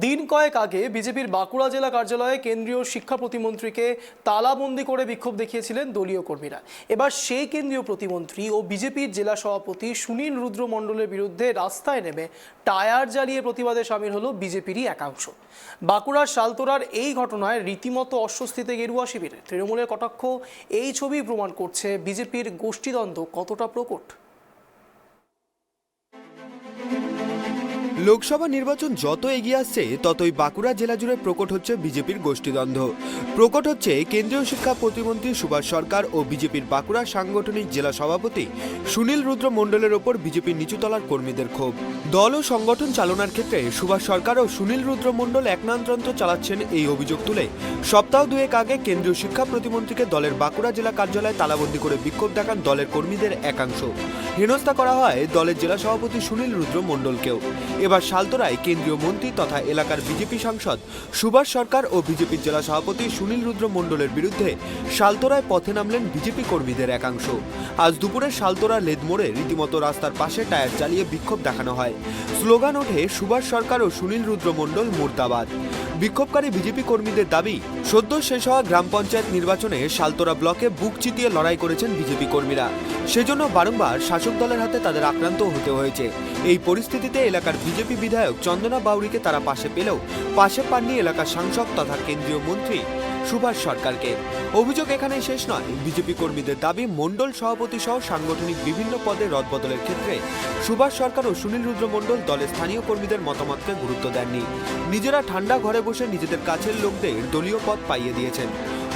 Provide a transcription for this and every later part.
দিন কয়েক আগে বিজেপির বাঁকুড়া জেলা কার্যালয়ে কেন্দ্রীয় শিক্ষা প্রতিমন্ত্রীকে তালাবন্দি করে বিক্ষোভ দেখিয়েছিলেন দলীয় কর্মীরা। এবার সেই কেন্দ্রীয় প্রতিমন্ত্রী ও বিজেপির জেলা সভাপতি সুনীল রুদ্র মণ্ডলের বিরুদ্ধে রাস্তায় নেমে টায়ার জ্বালিয়ে প্রতিবাদে সামিল হলো বিজেপিরই একাংশ। বাঁকুড়ার শালতোরার এই ঘটনায় রীতিমতো অস্বস্তিতে গেরুয়া শিবিরে। তৃণমূলের কটাক্ষ এই ছবি প্রমাণ করছে বিজেপির গোষ্ঠীদ্বন্দ্ব কতটা প্রকট। লোকসভা নির্বাচন যত এগিয়ে আসছে ততই বাঁকুড়া জেলা জুড়ে প্রকট হচ্ছে বিজেপির গোষ্ঠীদ্বন্দ্ব। প্রকট হচ্ছে কেন্দ্রীয় শিক্ষা প্রতিমন্ত্রী সুভাষ সরকার ও বিজেপির বাঁকুড়া সাংগঠনিক জেলা সভাপতি সুনীল রুদ্র মণ্ডলের ওপর বিজেপির নিচুতলার কর্মীদের ক্ষোভ। দল ও সংগঠন চালনার ক্ষেত্রে সুভাষ সরকার ও সুনীল রুদ্র মণ্ডল একনায়কতন্ত্র চালাচ্ছেন এই অভিযোগ তুলে সপ্তাহ দুয়েক আগে কেন্দ্রীয় শিক্ষা প্রতিমন্ত্রীকে দলের বাঁকুড়া জেলা কার্যালয়ে তালাবন্দি করে বিক্ষোভ দেখান দলের কর্মীদের একাংশ। হেনস্থা করা হয় দলের জেলা সভাপতি সুনীল রুদ্র মণ্ডলকেও। এবার শালতোরায় কেন্দ্রীয় মন্ত্রী তথা এলাকার বিজেপি সাংসদ সুভাষ সরকার ও বিজেপির জেলা সভাপতি সুনীল রুদ্র মণ্ডলের বিরুদ্ধে শালতোরায় পথে নামলেন বিজেপি কর্মীদের একাংশ। আজ দুপুরে শালতোরা লেদ মোড়ে রীতিমতো রাস্তার পাশে টায়ার জ্বালিয়ে বিক্ষোভ দেখানো হয়। স্লোগান ওঠে সুভাষ সরকার ও সুনীল রুদ্র মণ্ডল মুর্দাবাদ। বিক্ষোভকারী বিজেপি কর্মীদের দাবি, সদ্য শেষ হওয়া গ্রাম পঞ্চায়েত নির্বাচনে শালতোরা ব্লকে বুক চিতিয়ে লড়াই করেছেন বিজেপি কর্মীরা। সেজন্য বারংবার শাসক দলের হাতে তাদের আক্রান্ত হতে হয়েছে। এই পরিস্থিতিতে এলাকার বিজেপি বিধায়ক চন্দনা বাউরিকে তারা পাশে পেলেও পাশে পাননি এলাকার সাংসদ তথা কেন্দ্রীয় মন্ত্রী সুভাষ সরকারকে। অভিযোগ এখানেই শেষ নয়। বিজেপি কর্মীদের দাবি, মণ্ডল সভাপতি সহ সাংগঠনিক বিভিন্ন পদে রদবদলের ক্ষেত্রে সুভাষ সরকার ও সুনীল রুদ্র মণ্ডল দলের স্থানীয় কর্মীদের মতামতকে গুরুত্ব দেননি। নিজেরা ঠান্ডা ঘরে বসে নিজেদের কাছের লোকদের দলীয় পদ পাইয়ে দিয়েছেন।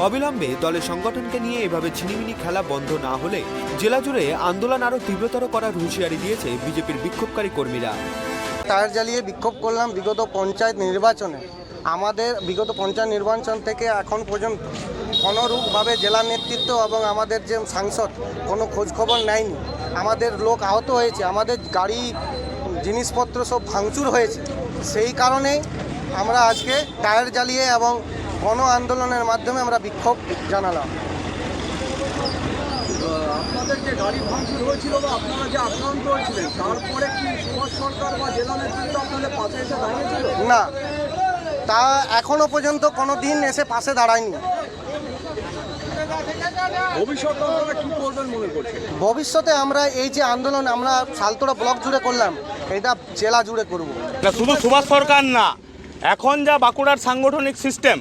অবিলম্বে দলের সংগঠনকে নিয়ে এভাবে ছিনিমিনি খেলা বন্ধ না হলে জেলা জুড়ে আন্দোলন আরও তীব্রতর করার হুঁশিয়ারি দিয়েছে বিজেপির বিক্ষোভকারী কর্মীরা। টায়ার জ্বালিয়ে বিক্ষোভ করলাম বিগত পঞ্চায়েত নির্বাচনে। আমাদের বিগত পঞ্চায়েত নির্বাচন থেকে এখন পর্যন্ত কোনোরূপভাবে জেলা নেতৃত্ব এবং আমাদের যে সাংসদ কোনো খোঁজখবর নেয়নি। আমাদের লোক আহত হয়েছে, আমাদের গাড়ি জিনিসপত্র সব ভাঙচুর হয়েছে। সেই কারণেই আমরা আজকে টায়ার জ্বালিয়ে এবং গণ আন্দোলনের মাধ্যমে আমরা বিক্ষোভ জানালাম। আপনাদের যে গাড়ি ভাঙচুর হয়েছিল বা আপনারা যে আক্রান্ত হয়েছিলেন, তারপরে কি সুভাষ সরকার বা জেলা নেতৃত্ব আপনাদের পাশে এসে দাঁড়িয়েছিল? না, তা এখনো পর্যন্ত কোনো দিন এসে পাশে দাঁড়ায়নি। ভবিষ্যতে আপনারা কি করবেন মনে করছেন? ভবিষ্যতে আমরা এই যে আন্দোলন আমরা শালতোরা ব্লক জুড়ে করলাম, এটা জেলা জুড়ে করব। শুধু সুভাষ সরকার না, এখন যা বাঁকুড়ার সাংগঠনিক সিস্টেম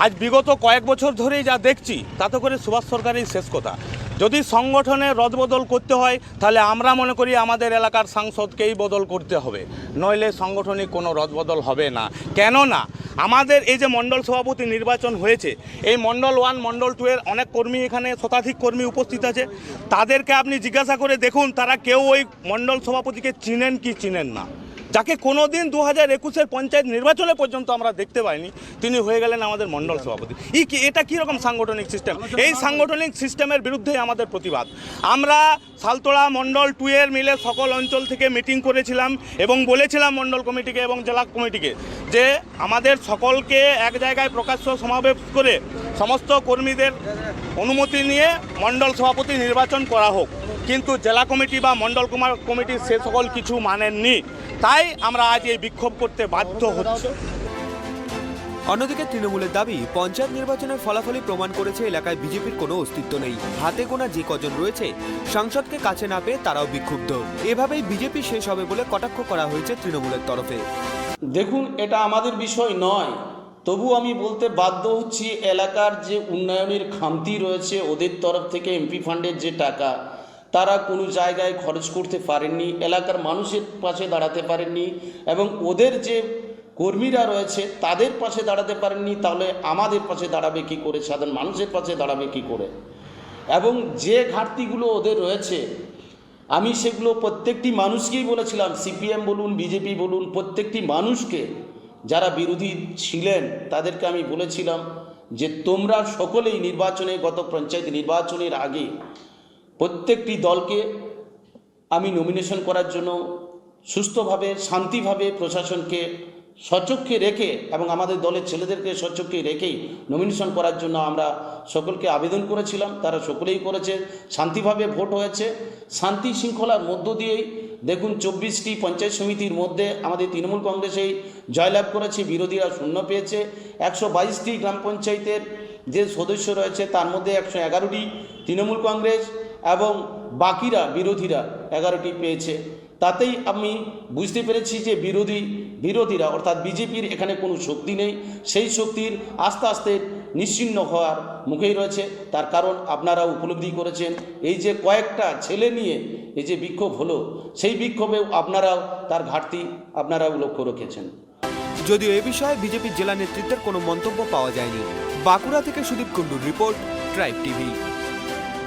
আজ বিগত কয়েক বছর ধরেই যা দেখছি, তাতে করে সুভাষ সরকারই শেষ কথা। যদি সংগঠনে রদবদল করতে হয় তাহলে আমরা মনে করি আমাদের এলাকার সাংসদকেই বদল করতে হবে, নইলে সাংগঠনিক কোনো রদবদল হবে না। কেননা আমাদের এই যে মণ্ডল সভাপতি নির্বাচন হয়েছে, এই মণ্ডল 1 মণ্ডল 2 এর অনেক কর্মী, এখানে শতাধিক কর্মী উপস্থিত আছে। তাদেরকে আপনি জিজ্ঞাসা করে দেখুন, তারা কেউ ওই মণ্ডল সভাপতিকে চিনেন কি চিনেন না। যাকে কোনোদিন 2021-এর পঞ্চায়েত নির্বাচনে পর্যন্ত আমরা দেখতে পাইনি, তিনি হয়ে গেলেন আমাদের মণ্ডল সভাপতি। এটা কীরকম সাংগঠনিক সিস্টেম? এই সাংগঠনিক সিস্টেমের বিরুদ্ধে আমাদের প্রতিবাদ। আমরা শালতোরা মণ্ডল 2 এর মিলে সকল অঞ্চল থেকে মিটিং করেছিলাম এবং বলেছিলাম মণ্ডল কমিটিকে এবং জেলা কমিটিকে যে আমাদের সকলকে এক জায়গায় প্রকাশ্য সমাবেশ করে সমস্ত কর্মীদের অনুমতি নিয়ে মণ্ডল সভাপতি নির্বাচন করা হোক। কিন্তু জেলা কমিটি বা মণ্ডল কমিটি সে সকল কিছু মানেননি। তাই আমরা আজ এই বিক্ষোভ করতে বাধ্য হচ্ছি। অন্যদিকে তৃণমূলের দাবি, পঞ্চায়েত নির্বাচনের ফলাফলই প্রমাণ করেছে এলাকায় বিজেপির কোনো অস্তিত্ব নেই। হাতে গোনা যে কজন রয়েছে, সাংসদকে কাছে না পেয়ে তারাও বিক্ষুব্ধ। এভাবেই বিজেপি শেষ হবে বলে কটাক্ষ করা হয়েছে তৃণমূলের তরফে। দেখুন, এটা আমাদের বিষয় নয়, তবু আমি বলতে বাধ্য হচ্ছি, এলাকার যে উন্নয়নের খামতি রয়েছে, ওদের তরফ থেকে এমপি ফান্ডের যে টাকা তারা কোনো জায়গায় খরচ করতে পারেননি, এলাকার মানুষের পাশে দাঁড়াতে পারেননি এবং ওদের যে কর্মীরা রয়েছে তাদের পাশে দাঁড়াতে পারেননি। তাহলে আমাদের পাশে দাঁড়াবে কী করে, সাধারণ মানুষের পাশে দাঁড়াবে কী করে? এবং যে ঘাটতিগুলো ওদের রয়েছে, আমি সেগুলো প্রত্যেকটি মানুষকেই বলেছিলাম, সিপিএম বলুন, বিজেপি বলুন, প্রত্যেকটি মানুষকে, যারা বিরোধী ছিলেন তাদেরকে আমি বলেছিলাম যে তোমরা সকলেই নির্বাচনে, গত পঞ্চায়েত নির্বাচনের আগে প্রত্যেকটি দলকে আমি নমিনেশন করার জন্য সুস্থভাবে, শান্তিভাবে প্রশাসনকে সচক্ষে রেখে এবং আমাদের দলের ছেলেদেরকে সচক্ষে রেখেই নমিনেশন করার জন্য আমরা সকলকে আবেদন করেছিলাম। তারা সকলেই করেছে, শান্তিভাবে ভোট হয়েছে। শান্তি শৃঙ্খলার মধ্য দিয়েই দেখুন 24টি পঞ্চায়েত সমিতির মধ্যে আমাদের তৃণমূল কংগ্রেসেই জয়লাভ করেছে, বিরোধীরা শূন্য পেয়েছে। 122টি গ্রাম পঞ্চায়েতের যে সদস্য রয়েছে তার মধ্যে 111টি তৃণমূল কংগ্রেস এবং বাকিরা বিরোধীরা 11টি পেয়েছে। তাতেই আমি বুঝতে পেরেছি যে বিরোধীরা অর্থাৎ বিজেপির এখানে কোনো শক্তি নেই, সেই শক্তির আস্তে আস্তে নিশ্চিহ্ন হওয়ার মুখেই রয়েছে। তার কারণ আপনারা উপলব্ধি করেছেন, এই যে কয়েকটা ছেলে নিয়ে এই যে বিক্ষোভ হলো, সেই বিক্ষোভেও আপনারাও তার ঘাটতি আপনারাও লক্ষ্য রেখেছেন। যদিও এ বিষয়ে বিজেপির জেলা নেতৃত্বের কোনো মন্তব্য পাওয়া যায়নি। বাঁকুড়া থেকে সুদীপ কুণ্ডুর রিপোর্ট, ট্রাইব টিভি।